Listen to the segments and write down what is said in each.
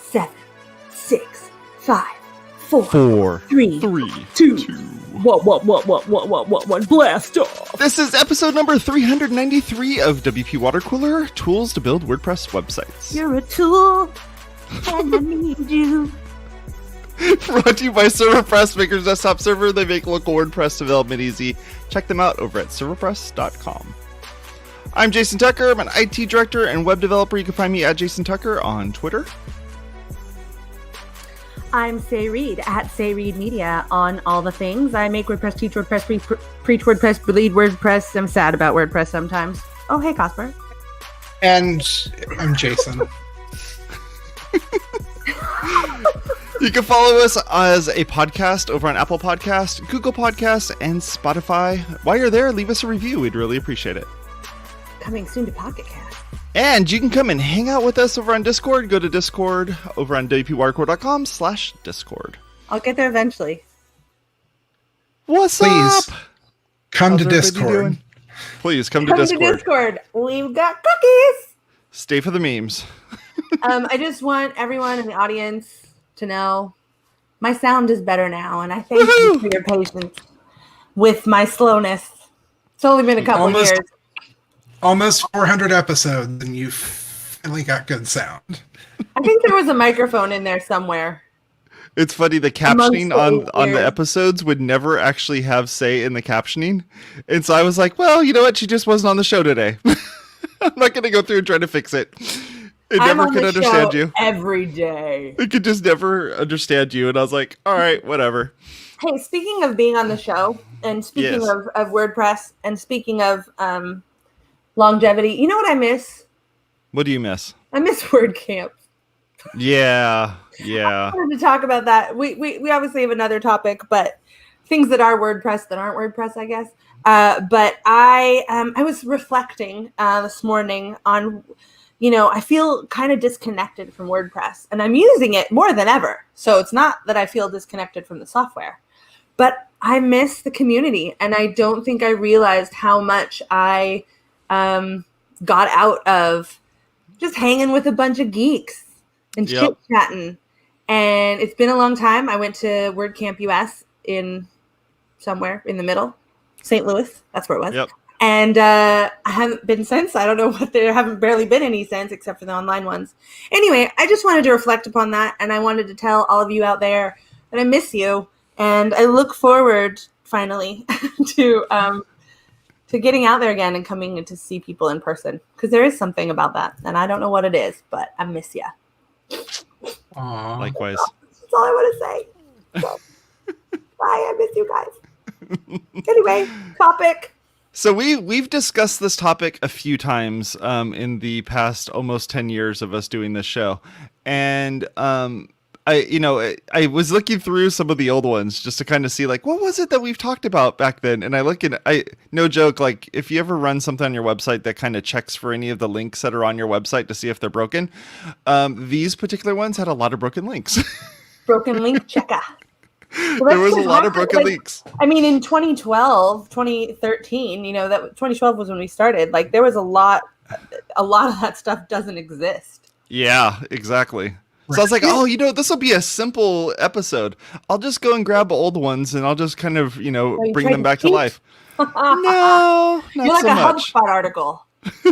7, 6, 5, 4, Four, 3, three, 2, two. What, blast off! This is episode number 393 of WPwatercooler, Tools to Build WordPress Websites. You're a tool, and I need you. Brought to you by ServerPress, Maker's Desktop Server. They make local WordPress development easy. Check them out over at serverpress.com. I'm Jason Tucker. I'm an IT director and web developer. You can find me at Jason Tucker on Twitter. I'm Say Reed at Say Reed Media on all the things. I make WordPress, teach WordPress, preach WordPress, bleed WordPress. I'm sad about WordPress sometimes. Oh, hey, Cosper. And I'm Jason. You can follow us as a podcast over on Apple Podcasts, Google Podcasts, and Spotify. While you're there, leave us a review. We'd really appreciate it. Coming soon to Pocket Cast. And you can come and hang out with us over on Discord. Go to Discord over on WPwatercooler.com/Discord. I'll get there eventually. What's Please up? come How's to everybody Discord. doing? Please come to Come Discord. to Discord. We've got cookies. Stay for the memes. I just want everyone in the audience to know my sound is better now, and I thank you for your patience with my slowness. It's only been a couple years. Almost 400 episodes, and you finally got good sound. I think there was a microphone in there somewhere. It's funny, the captioning on the episodes would never actually have say in the captioning. And so I was like, well, you know what? She just wasn't on the show today. I'm not going to go through and try to fix it. It I'm never on could the understand show you. every day. It could just never understand you. And I was like, all right, whatever. Hey, speaking of being on the show, and speaking Yes. of WordPress, and speaking of longevity, you know what I miss? What do you miss? I miss WordCamp. Yeah. I wanted to talk about that. We obviously have another topic, but things that are WordPress that aren't WordPress, I guess. But I was reflecting this morning on, I feel kind of disconnected from WordPress, and I'm using it more than ever. So it's not that I feel disconnected from the software, but I miss the community, and I don't think I realized how much I got out of just hanging with a bunch of geeks and chit-chatting. And it's been a long time. I went to WordCamp US in somewhere in the middle, St. Louis. That's where it was. Yep. And I haven't been since. I don't know what there haven't barely been any since, except for the online ones. Anyway, I just wanted to reflect upon that, and I wanted to tell all of you out there that I miss you, and I look forward finally to getting out there again and coming to see people in person, because there is something about that, and I don't know what it is, but I miss you. Aww. Likewise. That's all I want to say. So, bye. I miss you guys. Anyway, topic. So we've discussed this topic a few times in the past almost 10 years of us doing this show. And I was looking through some of the old ones just to kind of see, like, what was it that we've talked about back then? And no joke, like, if you ever run something on your website that kind of checks for any of the links that are on your website to see if they're broken, these particular ones had a lot of broken links. Broken link checker. Well, There was a lot of broken links. I mean, in 2012, 2013, that 2012 was when we started. Like, there was a lot of that stuff doesn't exist. Yeah, exactly. So I was like, this will be a simple episode. I'll just go and grab old ones and I'll just kind of, bring them back to life. No, not You're like so a much. HubSpot article.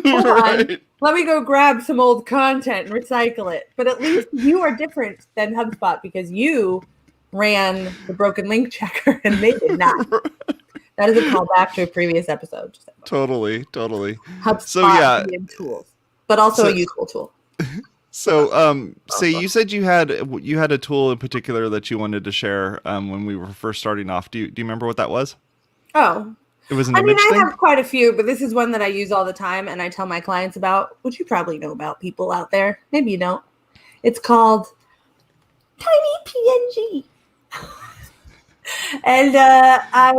Hold Right. on. Let me go grab some old content and recycle it. But at least you are different than HubSpot, because you ran the broken link checker and they did not. That is a callback to a previous episode. Totally. HubSpot needed tools, but also a useful tool. So, you said you had a tool in particular that you wanted to share when we were first starting off. Do you remember what that was? Oh, it was an image thing? I have quite a few, but this is one that I use all the time and I tell my clients about, which you probably know about, people out there. Maybe you don't. It's called Tiny PNG. And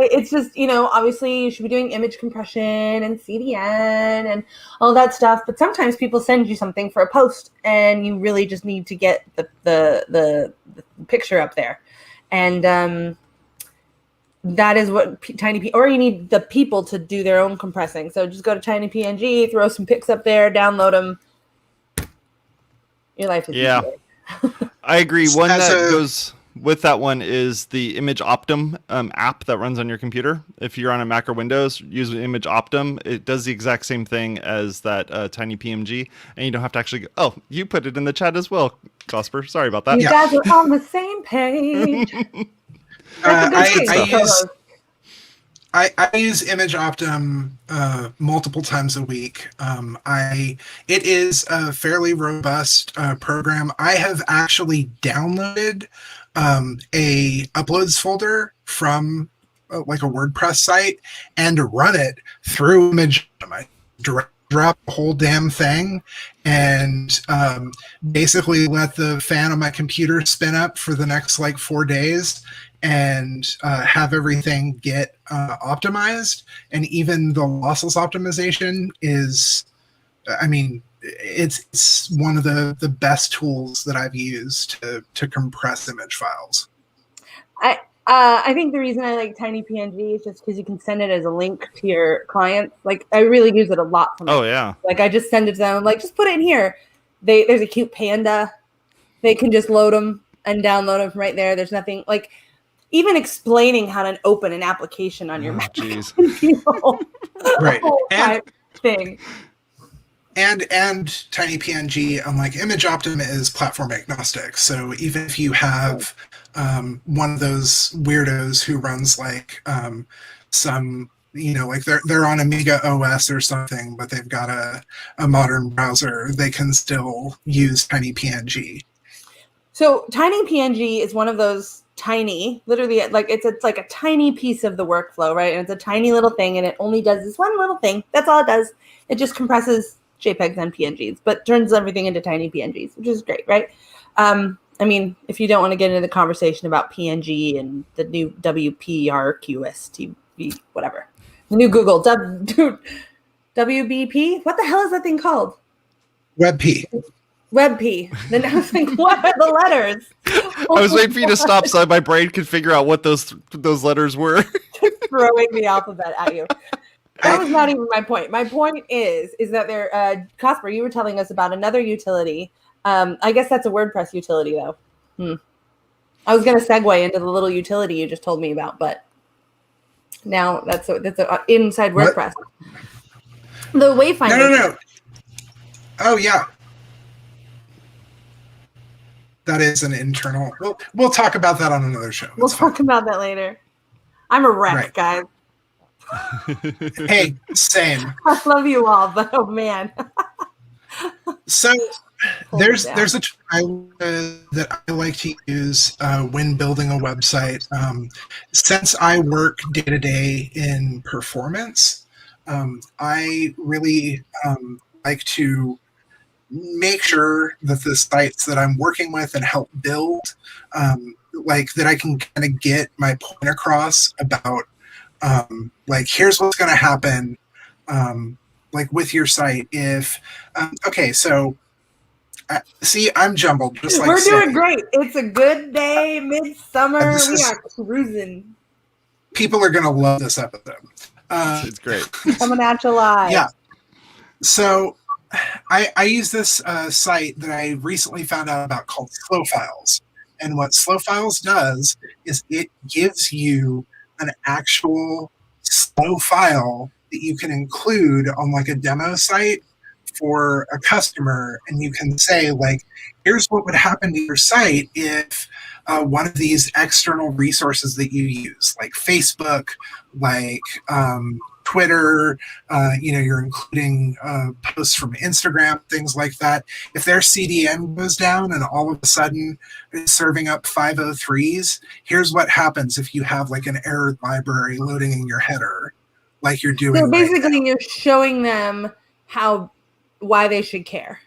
it's just, obviously you should be doing image compression and CDN and all that stuff. But sometimes people send you something for a post and you really just need to get the picture up there. And that is what or you need the people to do their own compressing. So just go to Tiny PNG, throw some pics up there, download them. Your life is easier. I agree. One As that a- goes with that one is the Image Optum app that runs on your computer. If you're on a Mac or Windows, use Image Optum. It does the exact same thing as that tiny PMG, and you don't have to actually go, oh, you put it in the chat as well, Cosper. Sorry about that. You guys are on the same page. That's a good thing. I use Image Optum multiple times a week. It is a fairly robust program. I have actually downloaded a uploads folder from like a WordPress site and run it through Image Optum. I drop the whole damn thing and basically let the fan on my computer spin up for the next like 4 days and have everything get optimized. And even the lossless optimization is, I mean, it's one of the best tools that I've used to compress image files. I think the reason I like Tiny PNG is just because you can send it as a link to your clients. Like, I really use it a lot. For Oh, yeah. Like, I just send it to them. Like, just put it in here. There's a cute panda. They can just load them and download them from right there. There's nothing like even explaining how to open an application on your Mac. Right. And thing. And Tiny PNG, unlike Image Optim, is platform agnostic. So even if you have one of those weirdos who runs like some, like they're on Amiga OS or something, but they've got a modern browser, they can still use Tiny PNG. So Tiny PNG is one of those tiny, literally, like it's like a tiny piece of the workflow, right? And it's a tiny little thing, and it only does this one little thing. That's all it does. It just compresses JPEGs and PNGs, but turns everything into tiny PNGs, which is great, right? I mean, if you don't want to get into the conversation about PNG and the new WPRQS TV, whatever, the new Google WBP, what the hell is that thing called? WebP. Then I was like, what are the letters? I was waiting for you to stop so my brain could figure out what those letters were. Throwing the alphabet at you. That was not even my point. My point is that there, Cosper, you were telling us about another utility. I guess that's a WordPress utility, though. I was going to segue into the little utility you just told me about, but now that's inside WordPress. The Wayfinder. No. Oh, yeah. That is an internal. We'll talk about that on another show. We'll talk about that later. I'm a wreck, guys. Hey, same. I love you all, but oh man. So there's a tool that I like to use when building a website. Since I work day to day in performance, I really like to make sure that the sites that I'm working with and help build, like that I can kind of get my point across about, like, here's what's going to happen, like with your site. If, okay, so see, I'm jumbled. Just like we're doing great. It's a good day, midsummer. We are cruising. People are going to love this episode. It's great. Coming at you live. Yeah. So I use this site that I recently found out about called Slow Files. And what Slow Files does is it gives you an actual slow file that you can include on like a demo site for a customer. And you can say, like, here's what would happen to your site if one of these external resources that you use, like Facebook, like Twitter, you're including posts from Instagram, things like that. If their CDN goes down and all of a sudden it's serving up 503s, here's what happens if you have like an error library loading in your header, like you're doing. So basically, you're showing them why they should care.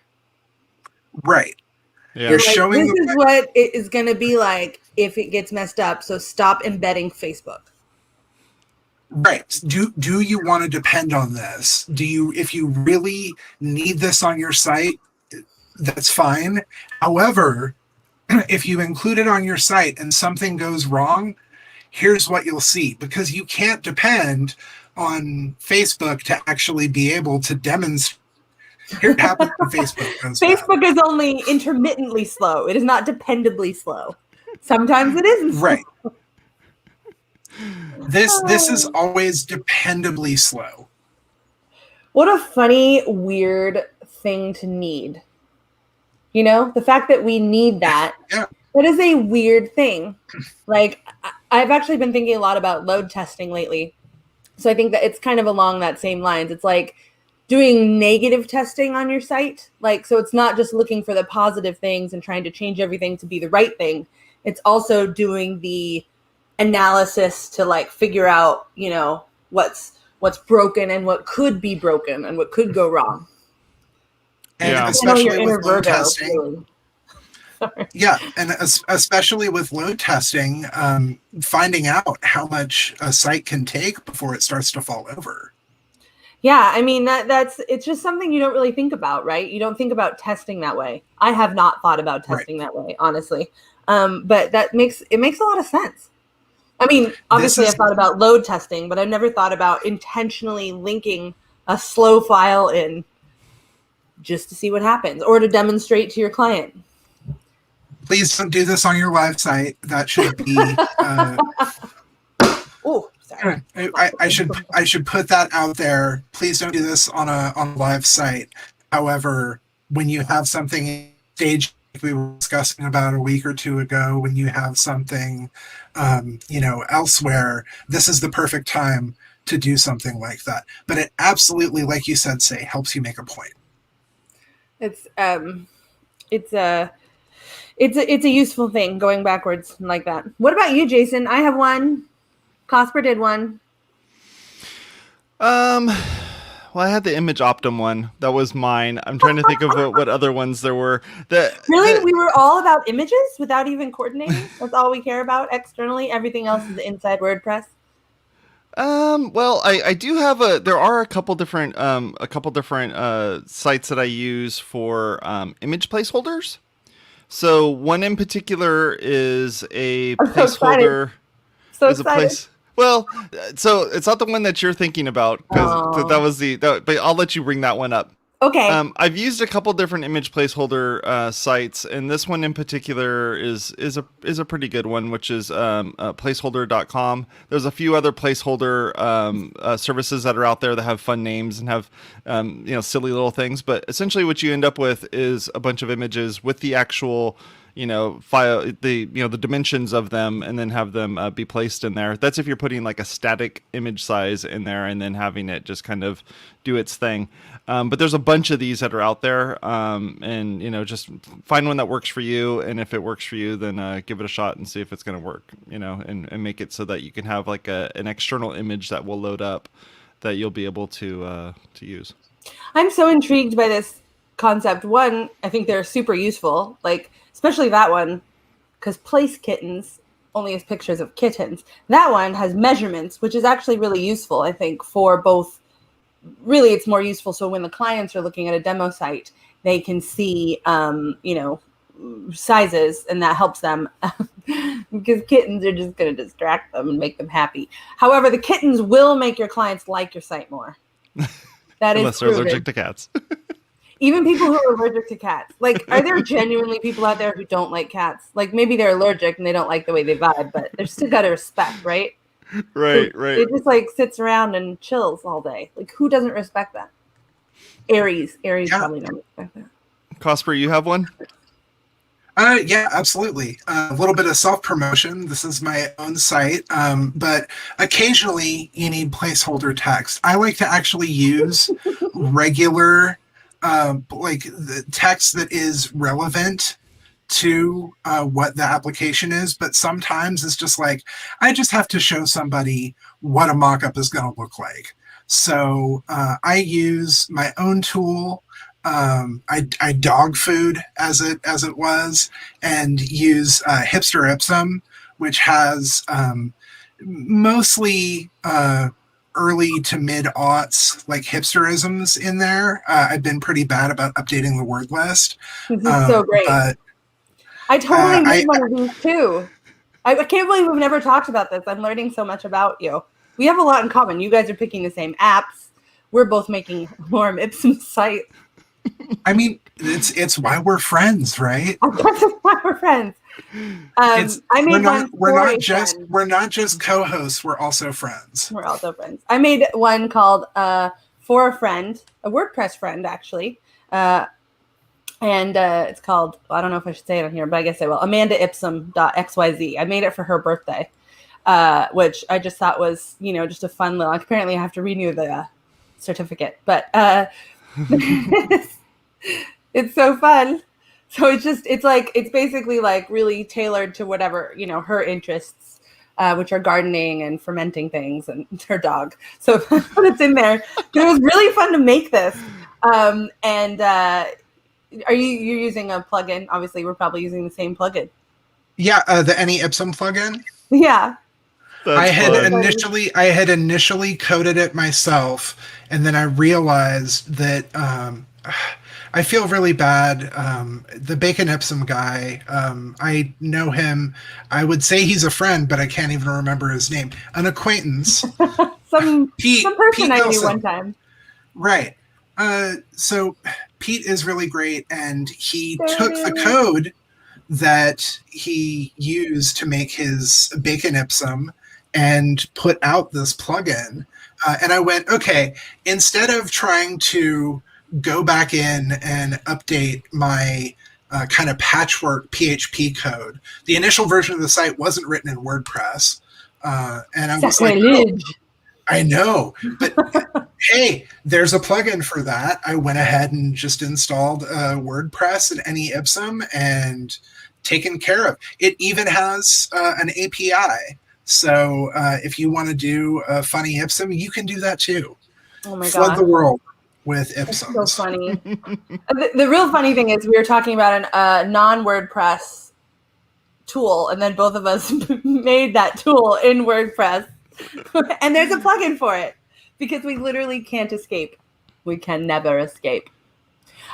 Right. Yeah. You're showing this is what it is going to be like if it gets messed up. So stop embedding Facebook. Right. Do you want to depend on this? If you really need this on your site, that's fine. However, if you include it on your site and something goes wrong, here's what you'll see, because you can't depend on Facebook to actually be able to demonstrate Here it happens when Facebook goes bad. Facebook is only intermittently slow. It is not dependably slow. Sometimes it isn't slow. Right. This is always dependably slow. What a funny, weird thing to need. You know, the fact that we need that, that is a weird thing. Like, I've actually been thinking a lot about load testing lately. So I think that it's kind of along that same lines. It's like doing negative testing on your site. Like, so it's not just looking for the positive things and trying to change everything to be the right thing. It's also doing the analysis to like figure out, you know, what's broken and what could be broken and what could go wrong. And especially with load testing. Yeah, and especially with load testing, finding out how much a site can take before it starts to fall over. Yeah, I mean, it's just something you don't really think about, right? You don't think about testing that way. I have not thought about testing that way, honestly. But it makes a lot of sense. I mean, obviously I've thought about load testing, but I've never thought about intentionally linking a slow file in just to see what happens or to demonstrate to your client. Please don't do this on your live site. That should be. Oh, sorry. I should put that out there. Please don't do this on a live site. However, when you have something staged, like we were discussing about a week or two ago, when you have something, elsewhere, this is the perfect time to do something like that. But it absolutely, like you said, helps you make a point. It's a useful thing going backwards like that. What about you, Jason? I have one. Cosper did one. Well, I had the Image Optim one. That was mine. I'm trying to think of what other ones there were. We were all about images without even coordinating? That's all we care about externally? Everything else is inside WordPress? Well, I do have there are a couple different sites that I use for image placeholders. So one in particular is a placeholder. So excited. Well, so it's not the one that you're thinking about because that was but I'll let you bring that one up. Okay. I've used a couple different image placeholder sites, and this one in particular is a pretty good one, which is placeholder.com. There's a few other placeholder services that are out there that have fun names and have silly little things, but essentially what you end up with is a bunch of images with the actual file, the dimensions of them, and then have them be placed in there. That's if you're putting like a static image size in there and then having it just kind of do its thing. But there's a bunch of these that are out there, and just find one that works for you. And if it works for you, then give it a shot and see if it's going to work. And make it so that you can have like an external image that will load up that you'll be able to use. I'm so intrigued by this concept. One, I think they're super useful, like especially that one, because Place Kittens only has pictures of kittens. That one has measurements, which is actually really useful, I think, for both. Really, it's more useful so when the clients are looking at a demo site, they can see, sizes, and that helps them because kittens are just going to distract them and make them happy. However, the kittens will make your clients like your site more. That is unless they're allergic to cats. Even people who are allergic to cats. Like, are there genuinely people out there who don't like cats? Like, maybe they're allergic and they don't like the way they vibe, but they're still got to respect, right? Right. It just like sits around and chills all day. Like, who doesn't respect that? Aries probably don't respect that. Cosper, you have one? Yeah, absolutely. A little bit of self-promotion. This is my own site, but occasionally you need placeholder text. I like to actually use regular, like the text that is relevant to what the application is, but sometimes it's just like, I just have to show somebody what a mock-up is going to look like. So I use my own tool. I dog food as it was, and use Hipster Ipsum, which has mostly early to mid aughts like hipsterisms in there. I've been pretty bad about updating the word list. This is so great. But I totally need one of these too. I can't believe we've never talked about this. I'm learning so much about you. We have a lot in common. You guys are picking the same apps. We're both making Lorem Ipsum site. I mean, it's why we're friends, right? That's why we're friends. It's I made one for a friend. we're not just co-hosts, we're also friends. We're also friends. I made one called For a Friend, a WordPress friend, actually. And it's called, I don't know if I should say it on here, but I guess I will, amandaipsum.xyz. I made it for her birthday, which I just thought was, just a fun little, apparently I have to renew the certificate, but it's so fun. So it's basically like really tailored to whatever, her interests, which are gardening and fermenting things and her dog. So that's what it's in there. But it was really fun to make this. You're using a plugin? Obviously, we're probably using the same plugin. Yeah, the Any Ipsum plugin. Yeah. I had initially coded it myself, and then I realized that I feel really bad. The Bacon Ipsum guy, I know him. I would say he's a friend, but I can't even remember his name. An acquaintance. some person I knew one time. Right. So Pete is really great, and he took the code that he used to make his Bacon Ipsum and put out this plugin. And I went, okay, instead of trying to go back in and update my kind of patchwork PHP code, the initial version of the site wasn't written in WordPress. And I was like, oh, I know, but hey, there's a plugin for that. I went ahead and just installed WordPress and Any Ipsum and taken care of. It even has an API. So if you want to do a funny Ipsum, you can do that too. Oh my God. Flood the world with Ipsums. That's so funny. The real funny thing is we were talking about a non-WordPress tool, and then both of us made that tool in WordPress. And there's a plugin for it because we literally can't escape. We can never escape.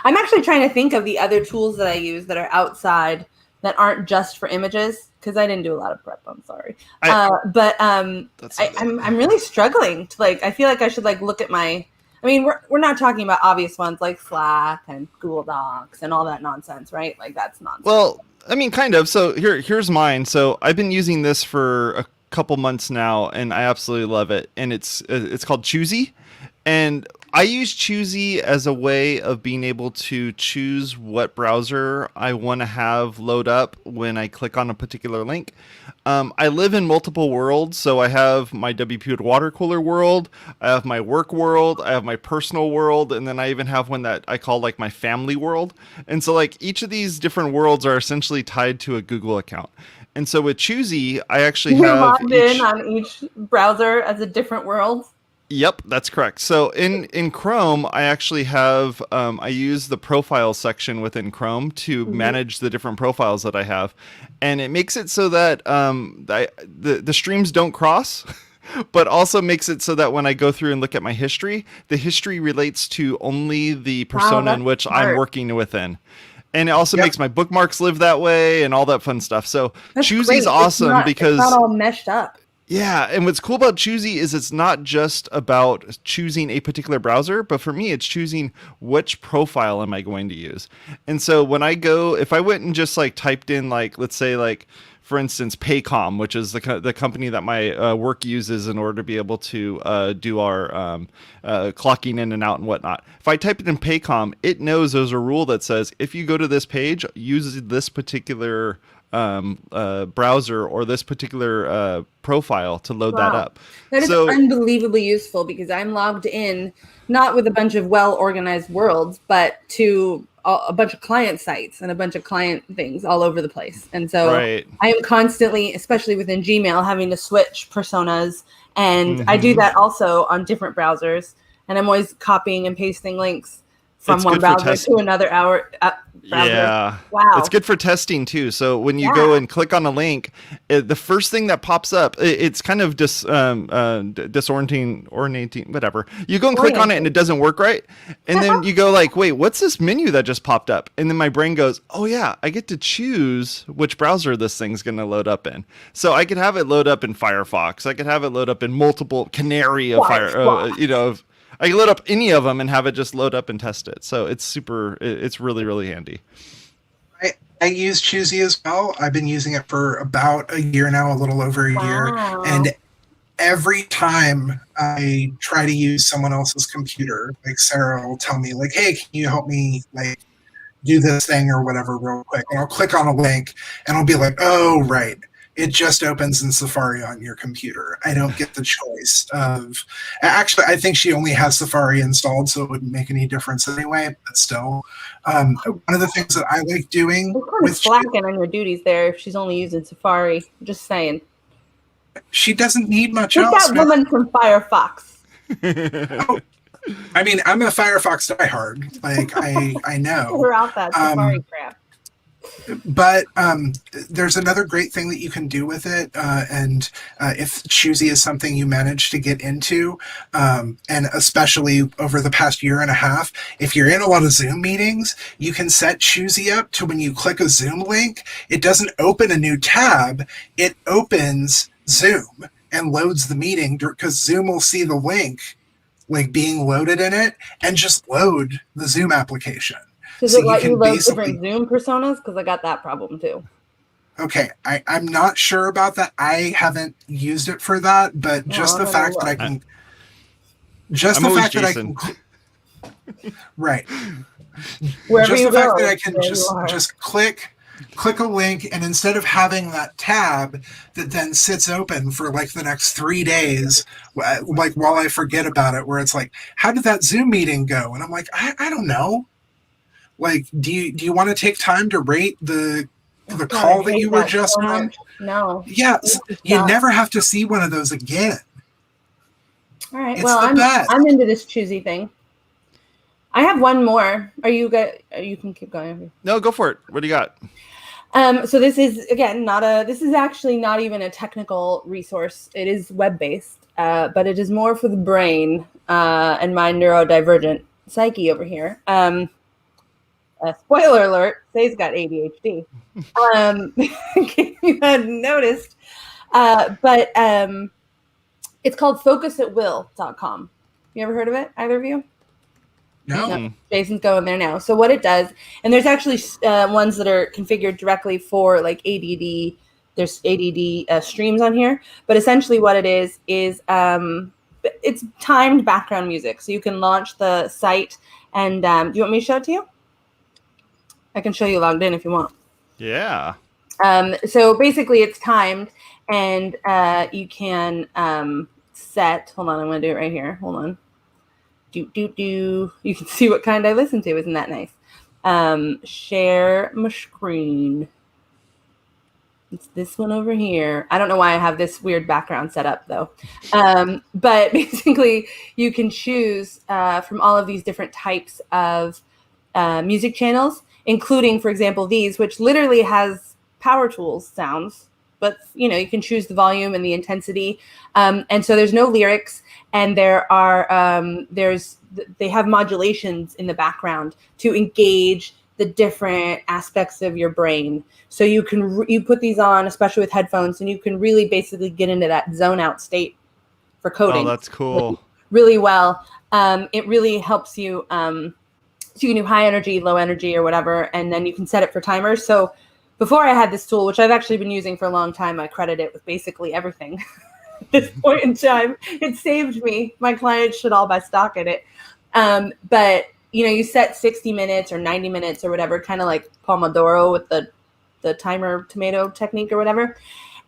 I'm actually trying to think of the other tools that I use that are outside that aren't just for images because I didn't do a lot of prep. I'm sorry. I'm really struggling to I feel like I should look at my, I mean, we're not talking about obvious ones like Slack and Google Docs and all that nonsense, right? That's nonsense. Well, I mean, kind of. So here's mine. So I've been using this for a couple months now, and I absolutely love it. And it's called Choosy, and I use Choosy as a way of being able to choose what browser I want to have load up when I click on a particular link. I live in multiple worlds, so I have my WPwatercooler world, I have my work world, I have my personal world, and then I even have one that I call my family world. And so each of these different worlds are essentially tied to a Google account. And so with Choosy, I actually have logged in on each browser as a different world. Yep, that's correct. So in Chrome, I actually have, I use the profile section within Chrome to manage the different profiles that I have. And it makes it so that the streams don't cross, but also makes it so that when I go through and look at my history, the history relates to only the persona in which I'm working within. And it also makes my bookmarks live that way and all that fun stuff. So Choosy's awesome because it's not all meshed up. Yeah, and what's cool about Choosy is it's not just about choosing a particular browser, but for me, it's choosing which profile am I going to use. And so when if I went and just typed in let's say for instance, Paycom, which is the company that my work uses in order to be able to do our clocking in and out and whatnot. If I type it in Paycom, it knows there's a rule that says if you go to this page, use this particular browser or this particular profile to load that up. That is unbelievably useful because I'm logged in not with a bunch of well-organized worlds, but to a bunch of client sites and a bunch of client things all over the place. And so I am constantly, especially within Gmail, having to switch personas. And I do that also on different browsers. And I'm always copying and pasting links from one browser to another browser. Yeah. Wow. It's good for testing too. So when you go and click on a link, the first thing that pops up, it's kind of disorienting, whatever. You go and click on it and it doesn't work right. And then you go wait, what's this menu that just popped up? And then my brain goes, oh yeah, I get to choose which browser this thing's going to load up in. So I could have it load up in Firefox. I could have it load up in multiple Canary of I can load up any of them and have it just load up and test it. So it's really, really handy. I use Choosy as well. I've been using it for about a year now, a little over a year. And every time I try to use someone else's computer, like Sarah will tell me, like, hey, can you help me like do this thing or whatever real quick? And I'll click on a link and I'll be like, oh, right. It just opens in Safari on your computer. I don't get the choice of... Actually, I think she only has Safari installed, so it wouldn't make any difference anyway, but still. One of the things that I like doing... You're kind of slacking on your duties there if she's only using Safari. Just saying. She doesn't need much Get else. That woman from Firefox. Oh, I mean, I'm a Firefox diehard. Like, I know. We're out that Safari crap. But there's another great thing that you can do with it, and if Choosy is something you manage to get into, and especially over the past year and a half, if you're in a lot of Zoom meetings, you can set Choosy up to when you click a Zoom link, it doesn't open a new tab, it opens Zoom and loads the meeting, because Zoom will see the link like being loaded in it and just load the Zoom application. Does it let you load different Zoom personas? Because I got that problem too. Okay, I'm not sure about that. I haven't used it for that, but just the fact that I can... Just the fact that I can... Right. Wherever you go. Just the fact that I can just click a link, and instead of having that tab that then sits open for like the next 3 days, like while I forget about it, where it's like, how did that Zoom meeting go? And I'm like, I don't know. Like, do you want to take time to rate the call that you were just on? No. Yeah, you never have to see one of those again. All right. Well, I'm into this Choosy thing. I have one more. Are you good? You can keep going. No, go for it. What do you got? So this is again this is actually not even a technical resource. It is web-based, but it is more for the brain and my neurodivergent psyche over here. Spoiler alert, Say's got ADHD. You hadn't noticed. But it's called focusatwill.com. You ever heard of it, either of you? No. Jason's going there now. So what it does, and there's actually ones that are configured directly for like ADD. There's ADD streams on here. But essentially what it is it's timed background music. So you can launch the site and do you want me to show it to you? I can show you logged in if you want. Yeah. So basically it's timed and you can set, hold on, I'm going to do it right here. Hold on. You can see what kind I listen to. Isn't that nice? Share my screen. It's this one over here. I don't know why I have this weird background set up though. But basically you can choose from all of these different types of music channels, including, for example, these, which literally has power tools sounds, but you can choose the volume and the intensity. And so there's no lyrics, and there are they have modulations in the background to engage the different aspects of your brain. So you put these on, especially with headphones, and you can really basically get into that zone out state for coding. Oh, that's cool. Really well. It really helps you. So you can do high energy, low energy, or whatever, and then you can set it for timers. So before I had this tool, which I've actually been using for a long time, I credit it with basically everything. At this point in time, it saved me. My clients should all buy stock in it. But you set 60 minutes or 90 minutes or whatever, kind of like Pomodoro with the timer tomato technique or whatever.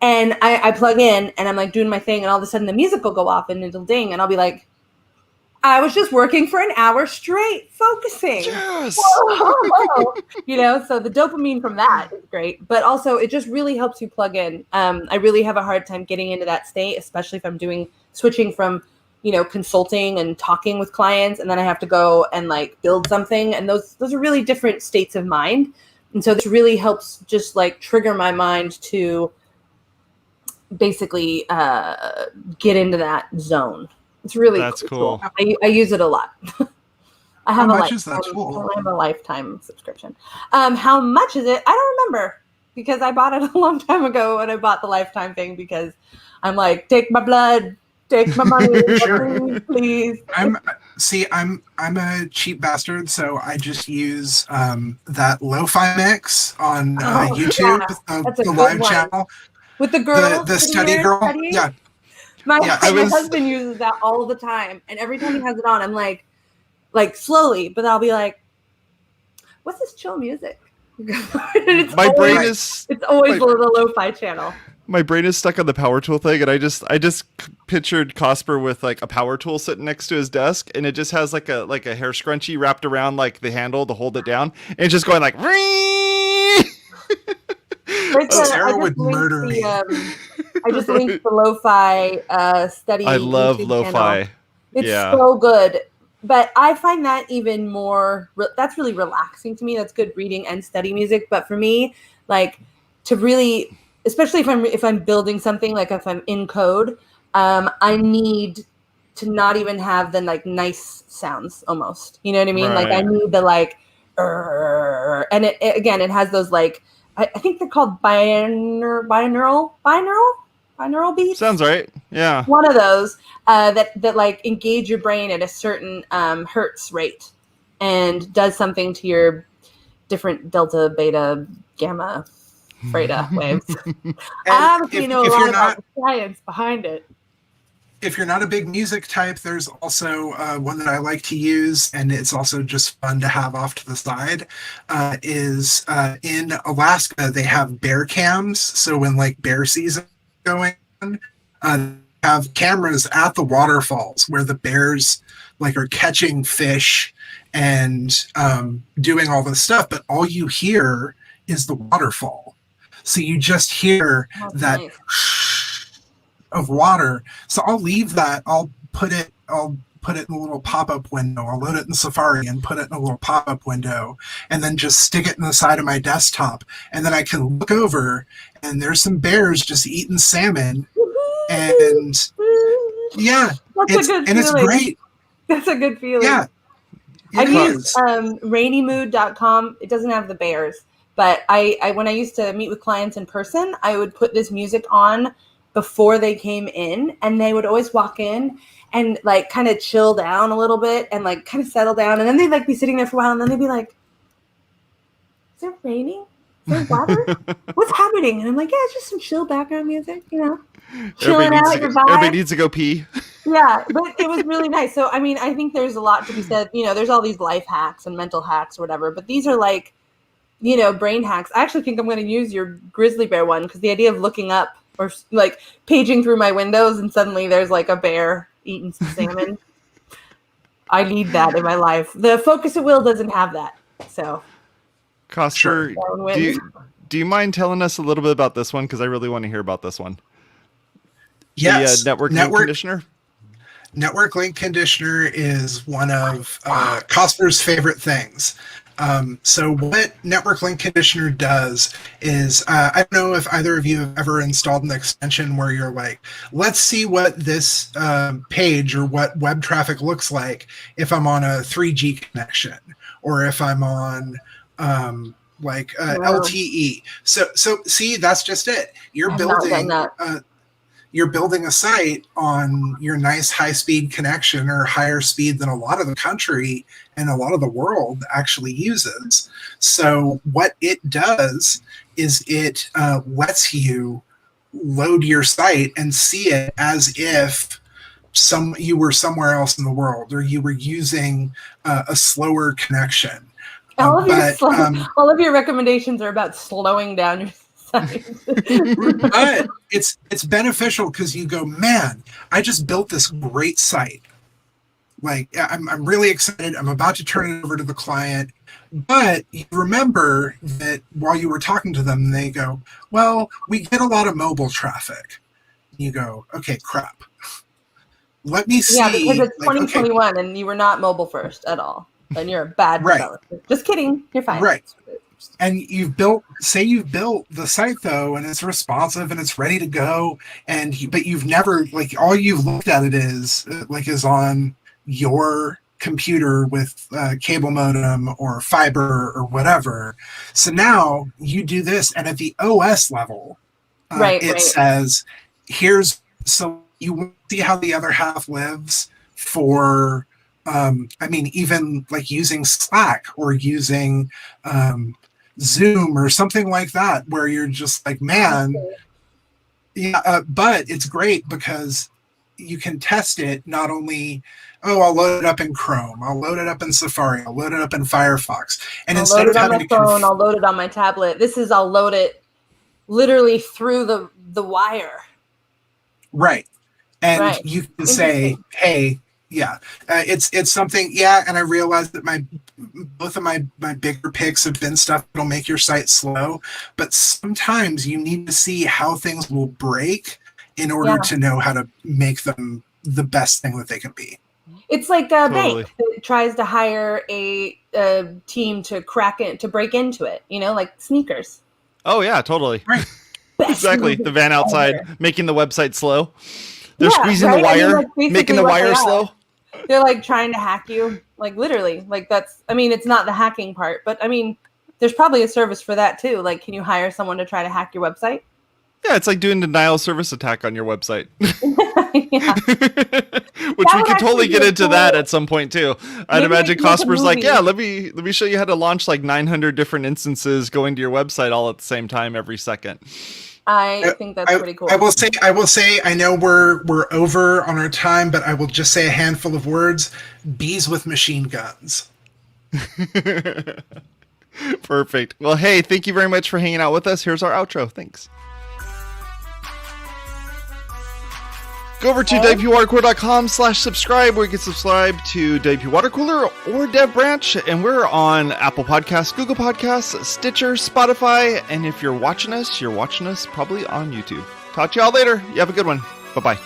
And I plug in and I'm like doing my thing, and all of a sudden the music will go off and it'll ding, and I'll be like, I was just working for an hour straight, focusing. Yes. So the dopamine from that is great, but also it just really helps you plug in. I really have a hard time getting into that state, especially if I'm switching from, consulting and talking with clients, and then I have to go and like build something. And those are really different states of mind. And so this really helps just like trigger my mind to basically get into that zone. It's really cool. I use it a lot. I have How much is that tool? I have a lifetime subscription. How much is it? I don't remember, because I bought it a long time ago, and I bought the lifetime thing because I'm like, take my blood, take my money, Sure. please. See, I'm a cheap bastard, so I just use that lo-fi mix on YouTube, that's a the good live one. channel. With the girl, The sitting study there girl. studying? Yeah. My I my was- husband uses that all the time, and every time he has it on, I'm like slowly, but I'll be like, "What's this chill music?" It's My always, brain is it's always my- the lo-fi channel. my brain is stuck on the power tool thing, and I just pictured Cosper with like a power tool sitting next to his desk, and it just has like a hair scrunchie wrapped around like the handle to hold it down, and it's just going like. Sarah would murder me. I just linked the lo-fi study. I love YouTube lo-fi. channel. It's Yeah. so good. But I find that even more, that's really relaxing to me. That's good reading and study music. But for me, like to really, especially if I'm building something, like if I'm in code, I need to not even have the like nice sounds almost. You know what I mean? Like I Right. need the like, and it again, it has those like, I think they're called binaural beats. Sounds right. Yeah. One of those that like engage your brain at a certain hertz rate and does something to your different delta, beta, gamma, theta waves. Obviously, you know a lot about the science behind it. If you're not a big music type, there's also one that I like to use, and it's also just fun to have off to the side, is in Alaska, they have bear cams. So when like bear season is going on, have cameras at the waterfalls where the bears like are catching fish and doing all this stuff, but all you hear is the waterfall. So you just hear that of water. So I'll leave that. I'll put it in a little pop-up window. I'll load it in Safari and put it in a little pop-up window, and then just stick it in the side of my desktop. And then I can look over, and there's some bears just eating salmon. And yeah, it's great. That's a good feeling. Yeah, I use rainymood.com. It doesn't have the bears, but I when I used to meet with clients in person, I would put this music on before they came in, and they would always walk in and like kind of chill down a little bit and like kind of settle down, and then they'd like be sitting there for a while, and then they'd be like, "Is it raining? Is there water? What's happening?" And I'm like, "Yeah, it's just some chill background music, you know, chilling out your vibe." Everybody needs to go pee. Yeah, but it was really nice. So I mean, I think there's a lot to be said. You know, there's all these life hacks and mental hacks or whatever, but these are like, you know, brain hacks. I actually think I'm going to use your grizzly bear one, because the idea of looking up or like paging through my windows and suddenly there's like a bear eating some salmon. I need that in my life. The Focus at Will doesn't have that. So, Cosper, do you mind telling us a little bit about this one? Because I really want to hear about this one. Yes. The network link conditioner. Network link conditioner is one of Cosper's favorite things. So what network link conditioner does is, I don't know if either of you have ever installed an extension where you're like, let's see what this page or what web traffic looks like if I'm on a 3G connection, or if I'm on LTE. So see, that's just it. You're building a site on your nice high-speed connection, or higher speed than a lot of the country and a lot of the world actually uses. So what it does is it lets you load your site and see it as if you were somewhere else in the world, or you were using a slower connection. All of your recommendations are about slowing down your site. But it's beneficial because you go, man, I just built this great site. Like, I'm really excited. I'm about to turn it over to the client. But you remember that while you were talking to them, they go, well, we get a lot of mobile traffic. You go, okay, crap. Let me see. Yeah, because it's 2021 and you were not mobile first at all. And you're a bad developer. Just kidding. You're fine. Right. And you've built the site though, and it's responsive and it's ready to go. But you've never, like, all you've looked at it is on your computer with cable modem or fiber or whatever. So now you do this, and at the OS level, says, so you see how the other half lives for I mean, even like using Slack or using Zoom or something like that, where you're just like, man, yeah. But it's great because you can test it not only, oh, I'll load it up in Chrome, I'll load it up in Safari, I'll load it up in Firefox. And I'll instead load of it on having my to phone, I'll load it on my tablet. I'll load it literally through the wire. right. And Right. you can say, hey, yeah, it's something, yeah. And I realize that both of my bigger picks have been stuff that'll make your site slow, but sometimes you need to see how things will break in order to know how to make them the best thing that they can be. It's like a bank that tries to hire a team to break into it, like sneakers. Oh yeah, totally. Right. Exactly. The van outside making the website slow. They're squeezing the wire, making the wire slow. They're like trying to hack you, like literally. Like it's not the hacking part, but there's probably a service for that too. Like, can you hire someone to try to hack your website? Yeah, it's like doing denial of service attack on your website. Which we could totally get into that at some point too. I'd imagine Cosper's like, yeah, let me show you how to launch like 900 different instances going to your website all at the same time every second. I think that's pretty cool. I will say, I know we're over on our time, but I will just say a handful of words: bees with machine guns. Perfect. Well, hey, thank you very much for hanging out with us. Here's our outro. Thanks. Go over to WPwatercooler.com/subscribe, where you can subscribe to WPwatercooler or DevBranch, and we're on Apple Podcasts, Google Podcasts, Stitcher, Spotify, and if you're watching us probably on YouTube. Talk to y'all later. You have a good one. Bye-bye.